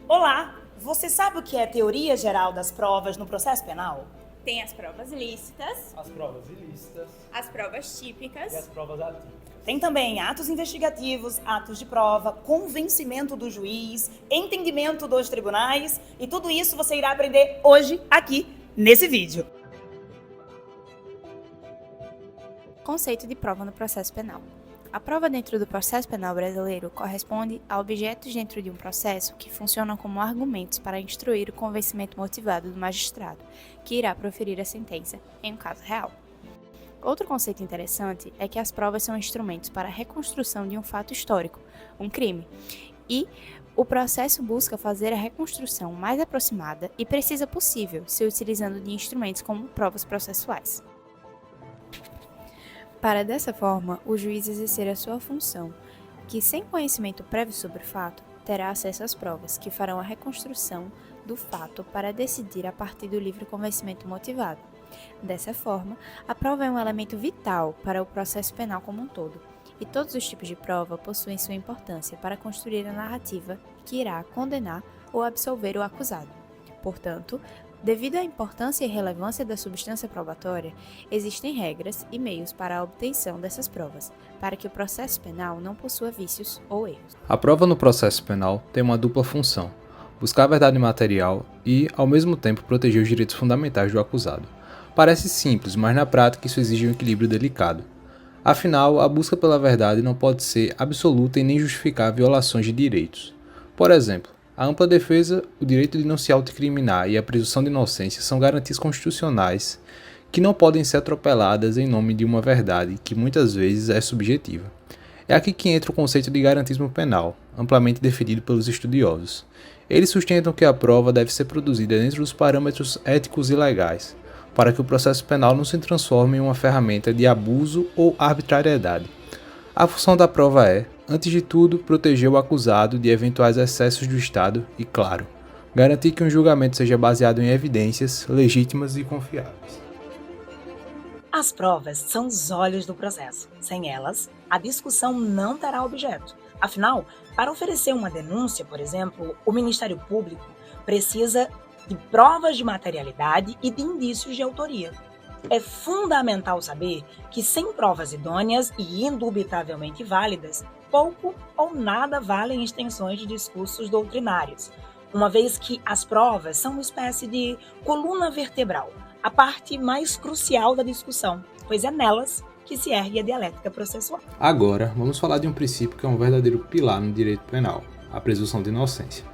Olá! Você sabe o que é teoria geral das provas no processo penal? Tem as provas lícitas, as provas ilícitas as provas típicas e as provas atípicas. Tem também atos investigativos, atos de prova, convencimento do juiz, entendimento dos tribunais e tudo isso você irá aprender hoje aqui nesse vídeo. Conceito de prova no processo penal. A prova dentro do processo penal brasileiro corresponde a objetos dentro de um processo que funcionam como argumentos para instruir o convencimento motivado do magistrado, que irá proferir a sentença em um caso real. Outro conceito interessante é que as provas são instrumentos para a reconstrução de um fato histórico, um crime, e o processo busca fazer a reconstrução mais aproximada e precisa possível, se utilizando de instrumentos como provas processuais. Para dessa forma, o juiz exercer a sua função, que sem conhecimento prévio sobre o fato, terá acesso às provas, que farão a reconstrução do fato para decidir a partir do livre convencimento motivado. Dessa forma, a prova é um elemento vital para o processo penal como um todo, e todos os tipos de prova possuem sua importância para construir a narrativa que irá condenar ou absolver o acusado. Portanto, devido à importância e relevância da substância probatória, existem regras e meios para a obtenção dessas provas, para que o processo penal não possua vícios ou erros. A prova no processo penal tem uma dupla função: buscar a verdade material e, ao mesmo tempo, proteger os direitos fundamentais do acusado. Parece simples, mas na prática isso exige um equilíbrio delicado. Afinal, a busca pela verdade não pode ser absoluta e nem justificar violações de direitos. Por exemplo, a ampla defesa, o direito de não se autoincriminar e a presunção de inocência são garantias constitucionais que não podem ser atropeladas em nome de uma verdade que muitas vezes é subjetiva. É aqui que entra o conceito de garantismo penal, amplamente defendido pelos estudiosos. Eles sustentam que a prova deve ser produzida dentro dos parâmetros éticos e legais, para que o processo penal não se transforme em uma ferramenta de abuso ou arbitrariedade. A função da prova é, antes de tudo, proteger o acusado de eventuais excessos do Estado e, claro, garantir que um julgamento seja baseado em evidências legítimas e confiáveis. As provas são os olhos do processo. Sem elas, a discussão não terá objeto. Afinal, para oferecer uma denúncia, por exemplo, o Ministério Público precisa de provas de materialidade e de indícios de autoria. É fundamental saber que sem provas idôneas e indubitavelmente válidas, pouco ou nada valem extensões de discursos doutrinários, uma vez que as provas são uma espécie de coluna vertebral, a parte mais crucial da discussão, pois é nelas que se ergue a dialética processual. Agora, vamos falar de um princípio que é um verdadeiro pilar no direito penal, a presunção de inocência.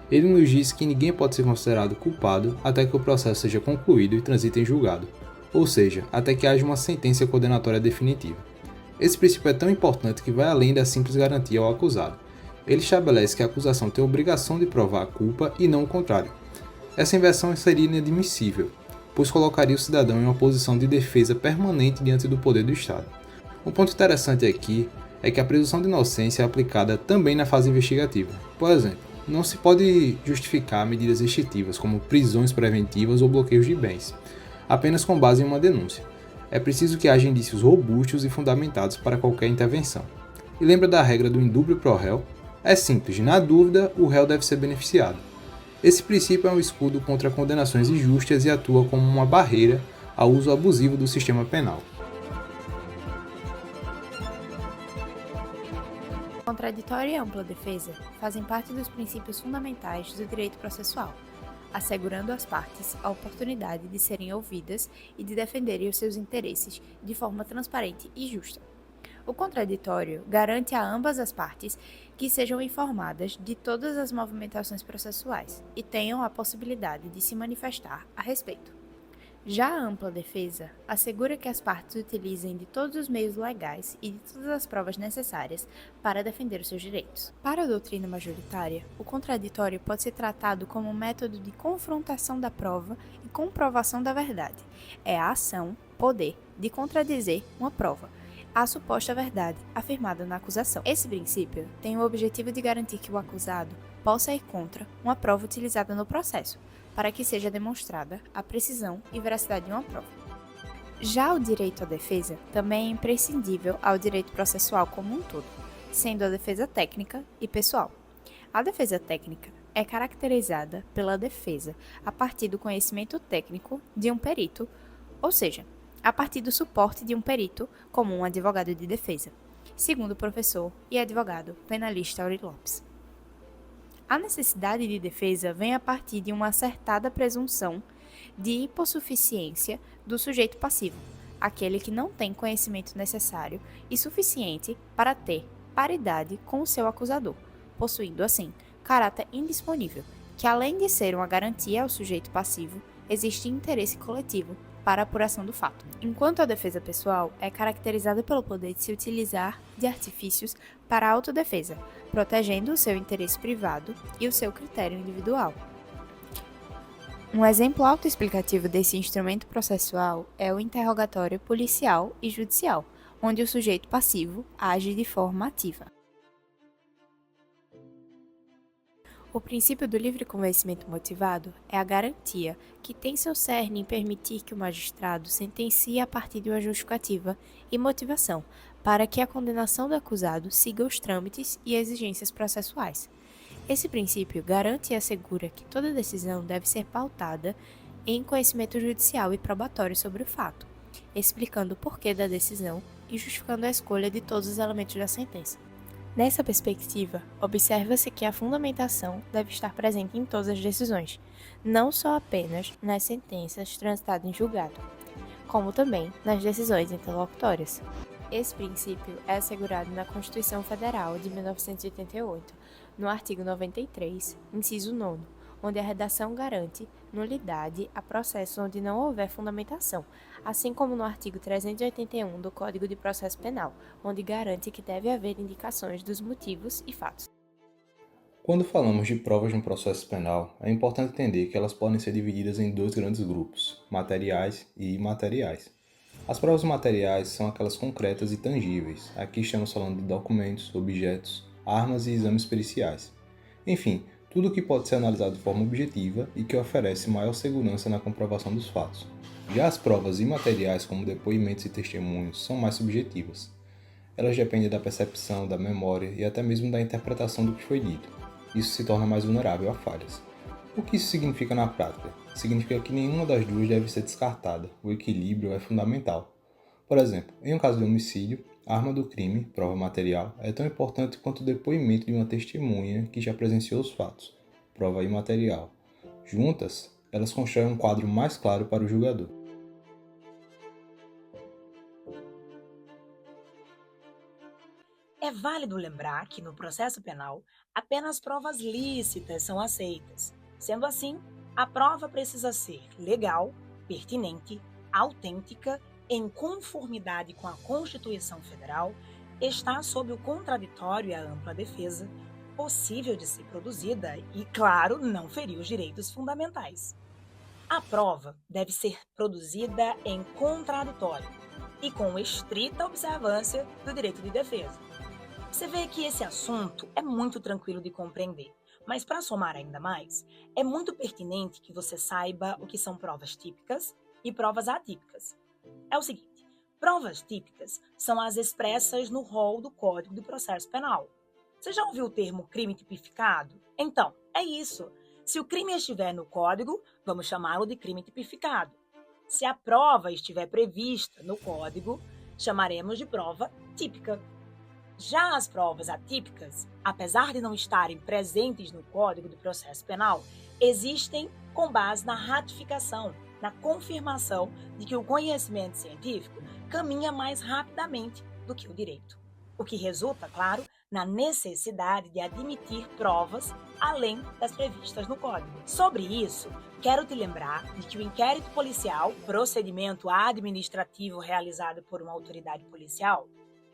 Ele nos diz que ninguém pode ser considerado culpado até que o processo seja concluído e transite em julgado, ou seja, até que haja uma sentença condenatória definitiva. Esse princípio é tão importante que vai além da simples garantia ao acusado. Ele estabelece que a acusação tem a obrigação de provar a culpa e não o contrário. Essa inversão seria inadmissível, pois colocaria o cidadão em uma posição de defesa permanente diante do poder do Estado. Um ponto interessante aqui é que a presunção de inocência é aplicada também na fase investigativa. Por exemplo, não se pode justificar medidas restritivas como prisões preventivas ou bloqueios de bens, apenas com base em uma denúncia. É preciso que haja indícios robustos e fundamentados para qualquer intervenção. E lembra da regra do indúbio pro réu? É simples, na dúvida, o réu deve ser beneficiado. Esse princípio é um escudo contra condenações injustas e atua como uma barreira ao uso abusivo do sistema penal. Contraditório e ampla defesa fazem parte dos princípios fundamentais do direito processual, assegurando às partes a oportunidade de serem ouvidas e de defenderem os seus interesses de forma transparente e justa. O contraditório garante a ambas as partes que sejam informadas de todas as movimentações processuais e tenham a possibilidade de se manifestar a respeito. Já a ampla defesa assegura que as partes utilizem de todos os meios legais e de todas as provas necessárias para defender os seus direitos. Para a doutrina majoritária, o contraditório pode ser tratado como um método de confrontação da prova e comprovação da verdade. É a ação, poder, de contradizer uma prova, a suposta verdade afirmada na acusação. Esse princípio tem o objetivo de garantir que o acusado possa ir contra uma prova utilizada no processo, para que seja demonstrada a precisão e veracidade de uma prova. Já o direito à defesa também é imprescindível ao direito processual como um todo, sendo a defesa técnica e pessoal. A defesa técnica é caracterizada pela defesa a partir do conhecimento técnico de um perito, ou seja, a partir do suporte de um perito, como um advogado de defesa, segundo o professor e advogado penalista Auri Lopes. A necessidade de defesa vem a partir de uma acertada presunção de hipossuficiência do sujeito passivo, aquele que não tem conhecimento necessário e suficiente para ter paridade com o seu acusador, possuindo, assim, caráter indisponível, que além de ser uma garantia ao sujeito passivo, existe interesse coletivo para a apuração do fato. Enquanto a defesa pessoal é caracterizada pelo poder de se utilizar de artifícios para a autodefesa, protegendo o seu interesse privado e o seu critério individual. Um exemplo autoexplicativo desse instrumento processual é o interrogatório policial e judicial, onde o sujeito passivo age de forma ativa. O princípio do livre convencimento motivado é a garantia que tem seu cerne em permitir que o magistrado sentencie a partir de uma justificativa e motivação para que a condenação do acusado siga os trâmites e exigências processuais. Esse princípio garante e assegura que toda decisão deve ser pautada em conhecimento judicial e probatório sobre o fato, explicando o porquê da decisão e justificando a escolha de todos os elementos da sentença. Nessa perspectiva, observa-se que a fundamentação deve estar presente em todas as decisões, não só apenas nas sentenças transitadas em julgado, como também nas decisões interlocutórias. Esse princípio é assegurado na Constituição Federal de 1988, no artigo 93, inciso 9, onde a redação garante nulidade a processos onde não houver fundamentação, assim como no artigo 381 do Código de Processo Penal, onde garante que deve haver indicações dos motivos e fatos. Quando falamos de provas no processo penal, é importante entender que elas podem ser divididas em dois grandes grupos, materiais e imateriais. As provas materiais são aquelas concretas e tangíveis. Aqui estamos falando de documentos, objetos, armas e exames periciais. Enfim, tudo que pode ser analisado de forma objetiva e que oferece maior segurança na comprovação dos fatos. Já as provas imateriais, como depoimentos e testemunhos, são mais subjetivas. Elas dependem da percepção, da memória e até mesmo da interpretação do que foi dito. Isso se torna mais vulnerável a falhas. O que isso significa na prática? Significa que nenhuma das duas deve ser descartada. O equilíbrio é fundamental. Por exemplo, em um caso de homicídio, a arma do crime, prova material, é tão importante quanto o depoimento de uma testemunha que já presenciou os fatos, prova imaterial. Juntas, elas constroem um quadro mais claro para o julgador. É válido lembrar que no processo penal, apenas provas lícitas são aceitas. Sendo assim, a prova precisa ser legal, pertinente, autêntica, em conformidade com a Constituição Federal, está sob o contraditório e a ampla defesa, possível de ser produzida e, claro, não ferir os direitos fundamentais. A prova deve ser produzida em contraditório e com estrita observância do direito de defesa. Você vê que esse assunto é muito tranquilo de compreender, mas para somar ainda mais, é muito pertinente que você saiba o que são provas típicas e provas atípicas. É o seguinte, provas típicas são as expressas no rol do Código de Processo Penal. Você já ouviu o termo crime tipificado? Então, é isso. Se o crime estiver no Código, vamos chamá-lo de crime tipificado. Se a prova estiver prevista no Código, chamaremos de prova típica. Já as provas atípicas, apesar de não estarem presentes no Código de Processo Penal, existem com base na ratificação, na confirmação de que o conhecimento científico caminha mais rapidamente do que o direito. O que resulta, claro, na necessidade de admitir provas além das previstas no Código. Sobre isso, quero te lembrar de que o inquérito policial, procedimento administrativo realizado por uma autoridade policial,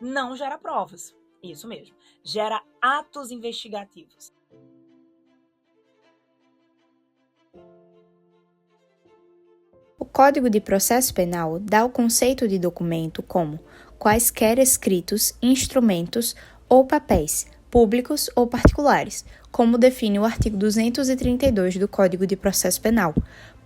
não gera provas. Isso mesmo, gera atos investigativos. O Código de Processo Penal dá o conceito de documento como quaisquer escritos, instrumentos ou papéis, públicos ou particulares, como define o artigo 232 do Código de Processo Penal.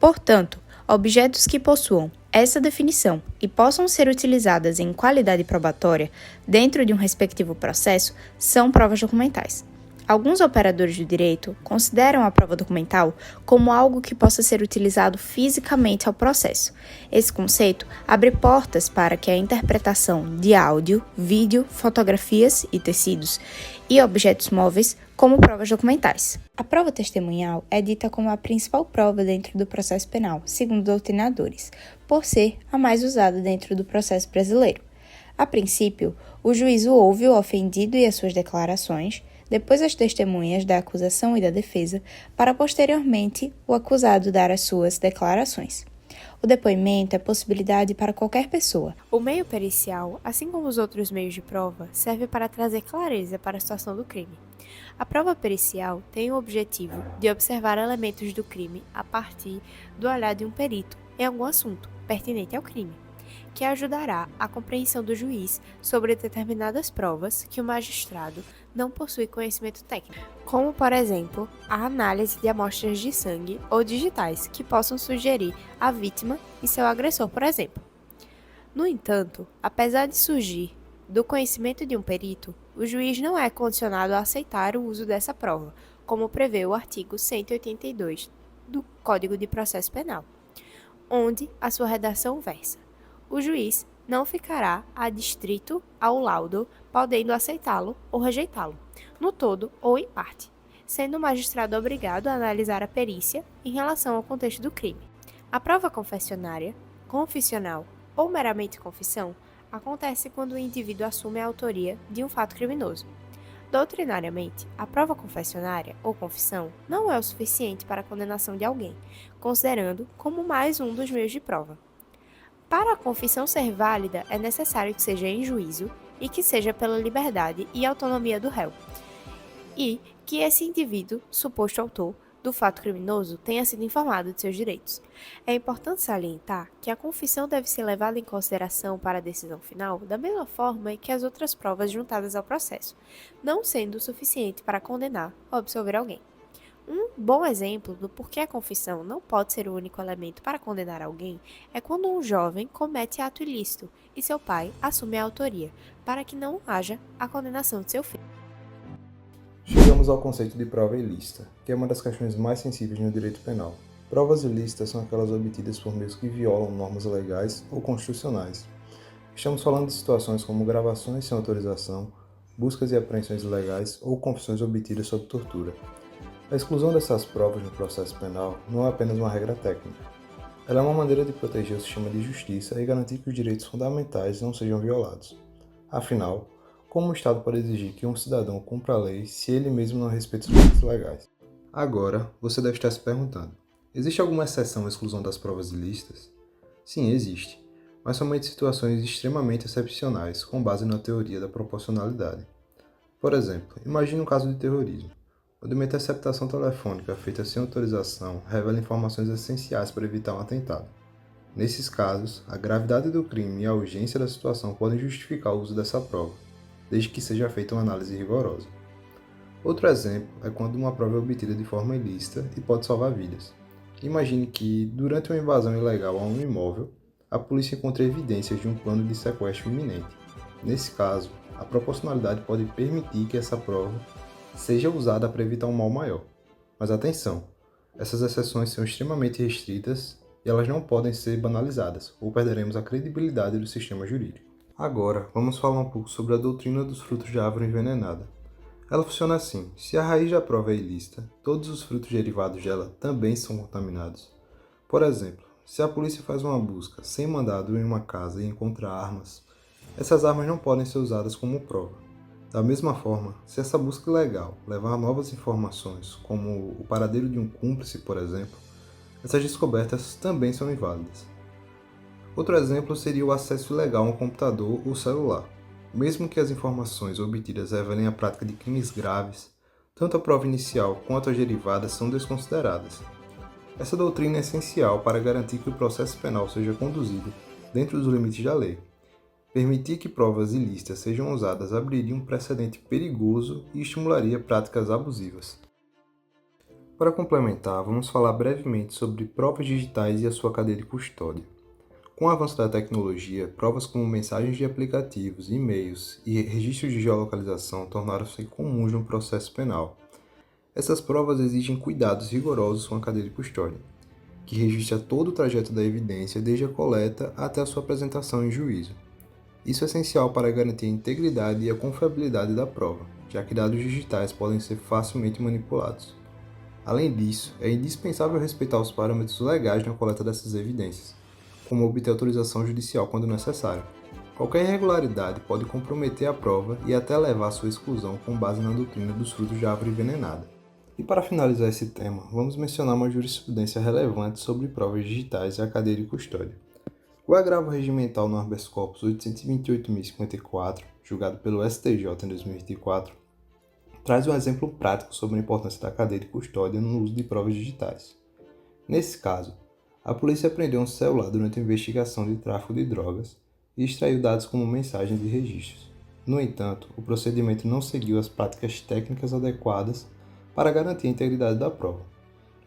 Portanto, objetos que possuam essa definição e possam ser utilizadas em qualidade probatória dentro de um respectivo processo são provas documentais. Alguns operadores do direito consideram a prova documental como algo que possa ser utilizado fisicamente ao processo. Esse conceito abre portas para que a interpretação de áudio, vídeo, fotografias e tecidos e objetos móveis como provas documentais. A prova testemunhal é dita como a principal prova dentro do processo penal, segundo doutrinadores, por ser a mais usada dentro do processo brasileiro. A princípio, o juiz ouve o ofendido e as suas declarações, depois as testemunhas da acusação e da defesa, para posteriormente o acusado dar as suas declarações. O depoimento é possibilidade para qualquer pessoa. O meio pericial, assim como os outros meios de prova, serve para trazer clareza para a situação do crime. A prova pericial tem o objetivo de observar elementos do crime a partir do olhar de um perito em algum assunto pertinente ao crime, que ajudará a compreensão do juiz sobre determinadas provas que o magistrado não possui conhecimento técnico, como, por exemplo, a análise de amostras de sangue ou digitais que possam sugerir a vítima e seu agressor, por exemplo. No entanto, apesar de surgir do conhecimento de um perito, o juiz não é condicionado a aceitar o uso dessa prova, como prevê o artigo 182 do Código de Processo Penal, onde a sua redação versa: o juiz não ficará adstrito ao laudo, podendo aceitá-lo ou rejeitá-lo, no todo ou em parte, sendo o magistrado obrigado a analisar a perícia em relação ao contexto do crime. A prova confessionária, confissional ou meramente confissão acontece quando o indivíduo assume a autoria de um fato criminoso. Doutrinariamente, a prova confessionária ou confissão não é o suficiente para a condenação de alguém, considerando como mais um dos meios de prova. Para a confissão ser válida, é necessário que seja em juízo e que seja pela liberdade e autonomia do réu, e que esse indivíduo, suposto autor do fato criminoso, tenha sido informado de seus direitos. É importante salientar que a confissão deve ser levada em consideração para a decisão final da mesma forma que as outras provas juntadas ao processo, não sendo o suficiente para condenar ou absolver alguém. Um bom exemplo do porquê a confissão não pode ser o único elemento para condenar alguém é quando um jovem comete ato ilícito e seu pai assume a autoria, para que não haja a condenação de seu filho. Chegamos ao conceito de prova ilícita, que é uma das questões mais sensíveis no direito penal. Provas ilícitas são aquelas obtidas por meios que violam normas legais ou constitucionais. Estamos falando de situações como gravações sem autorização, buscas e apreensões ilegais ou confissões obtidas sob tortura. A exclusão dessas provas no processo penal não é apenas uma regra técnica. Ela é uma maneira de proteger o sistema de justiça e garantir que os direitos fundamentais não sejam violados. Afinal, como o Estado pode exigir que um cidadão cumpra a lei se ele mesmo não respeita os direitos legais? Agora, você deve estar se perguntando: existe alguma exceção à exclusão das provas ilícitas? Sim, existe, mas somente situações extremamente excepcionais, com base na teoria da proporcionalidade. Por exemplo, imagine um caso de terrorismo, onde uma interceptação telefônica feita sem autorização revela informações essenciais para evitar um atentado. Nesses casos, a gravidade do crime e a urgência da situação podem justificar o uso dessa prova, desde que seja feita uma análise rigorosa. Outro exemplo é quando uma prova é obtida de forma ilícita e pode salvar vidas. Imagine que, durante uma invasão ilegal a um imóvel, a polícia encontre evidências de um plano de sequestro iminente. Nesse caso, a proporcionalidade pode permitir que essa prova seja usada para evitar um mal maior. Mas atenção, essas exceções são extremamente restritas e elas não podem ser banalizadas, ou perderemos a credibilidade do sistema jurídico. Agora, vamos falar um pouco sobre a doutrina dos frutos de árvore envenenada. Ela funciona assim: se a raiz da prova é ilícita, todos os frutos derivados dela também são contaminados. Por exemplo, se a polícia faz uma busca sem mandado em uma casa e encontra armas, essas armas não podem ser usadas como prova. Da mesma forma, se essa busca ilegal levar a novas informações, como o paradeiro de um cúmplice, por exemplo, essas descobertas também são inválidas. Outro exemplo seria o acesso ilegal a um computador ou celular. Mesmo que as informações obtidas revelem a prática de crimes graves, tanto a prova inicial quanto as derivadas são desconsideradas. Essa doutrina é essencial para garantir que o processo penal seja conduzido dentro dos limites da lei. Permitir que provas ilícitas sejam usadas abriria um precedente perigoso e estimularia práticas abusivas. Para complementar, vamos falar brevemente sobre provas digitais e a sua cadeia de custódia. Com o avanço da tecnologia, provas como mensagens de aplicativos, e-mails e registros de geolocalização tornaram-se comuns no processo penal. Essas provas exigem cuidados rigorosos com a cadeia de custódia, que registra todo o trajeto da evidência desde a coleta até a sua apresentação em juízo. Isso é essencial para garantir a integridade e a confiabilidade da prova, já que dados digitais podem ser facilmente manipulados. Além disso, é indispensável respeitar os parâmetros legais na coleta dessas evidências, como obter autorização judicial quando necessário. Qualquer irregularidade pode comprometer a prova e até levar à sua exclusão com base na doutrina dos frutos de árvore envenenada. E para finalizar esse tema, vamos mencionar uma jurisprudência relevante sobre provas digitais e a cadeia de custódia. O agravo regimental no habeas corpus 828.054, julgado pelo STJ em 2024, traz um exemplo prático sobre a importância da cadeia de custódia no uso de provas digitais. Nesse caso, a polícia apreendeu um celular durante a investigação de tráfico de drogas e extraiu dados como mensagens e registros. No entanto, o procedimento não seguiu as práticas técnicas adequadas para garantir a integridade da prova.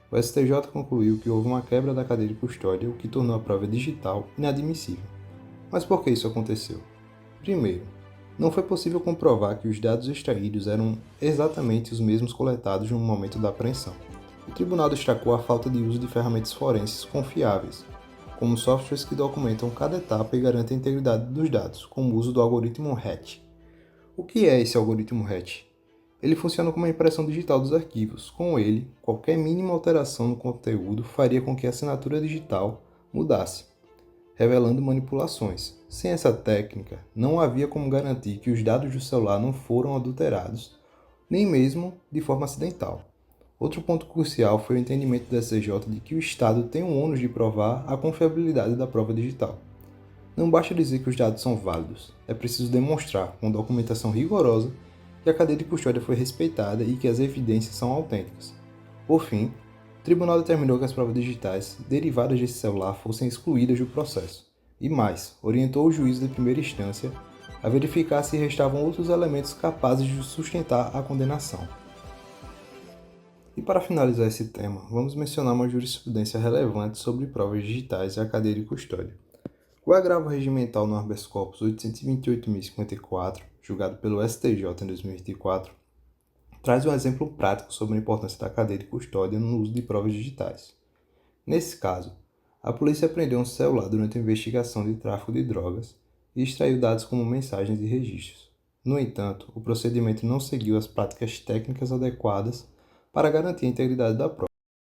O STJ concluiu que houve uma quebra da cadeia de custódia, o que tornou a prova digital inadmissível. Mas por que isso aconteceu? Primeiro, não foi possível comprovar que os dados extraídos eram exatamente os mesmos coletados no momento da apreensão. O tribunal destacou a falta de uso de ferramentas forenses confiáveis, como softwares que documentam cada etapa e garantem a integridade dos dados, como o uso do algoritmo HATCH. O que é esse algoritmo HATCH? Ele funciona como a impressão digital dos arquivos. Com ele, qualquer mínima alteração no conteúdo faria com que a assinatura digital mudasse, revelando manipulações. Sem essa técnica, não havia como garantir que os dados do celular não foram adulterados, nem mesmo de forma acidental. Outro ponto crucial foi o entendimento da STJ de que o Estado tem o ônus de provar a confiabilidade da prova digital. Não basta dizer que os dados são válidos, é preciso demonstrar, com documentação rigorosa, que a cadeia de custódia foi respeitada e que as evidências são autênticas. Por fim, o tribunal determinou que as provas digitais derivadas desse celular fossem excluídas do processo, e mais, orientou o juiz de primeira instância a verificar se restavam outros elementos capazes de sustentar a condenação. E para finalizar esse tema, vamos mencionar uma jurisprudência relevante sobre provas digitais e a cadeia de custódia. O agravo regimental no habeas corpus 828.054, julgado pelo STJ em 2024, traz um exemplo prático sobre a importância da cadeia de custódia no uso de provas digitais. Nesse caso, a polícia apreendeu um celular durante a investigação de tráfico de drogas e extraiu dados como mensagens e registros. No entanto, o procedimento não seguiu as práticas técnicas adequadas para garantir a integridade da prova.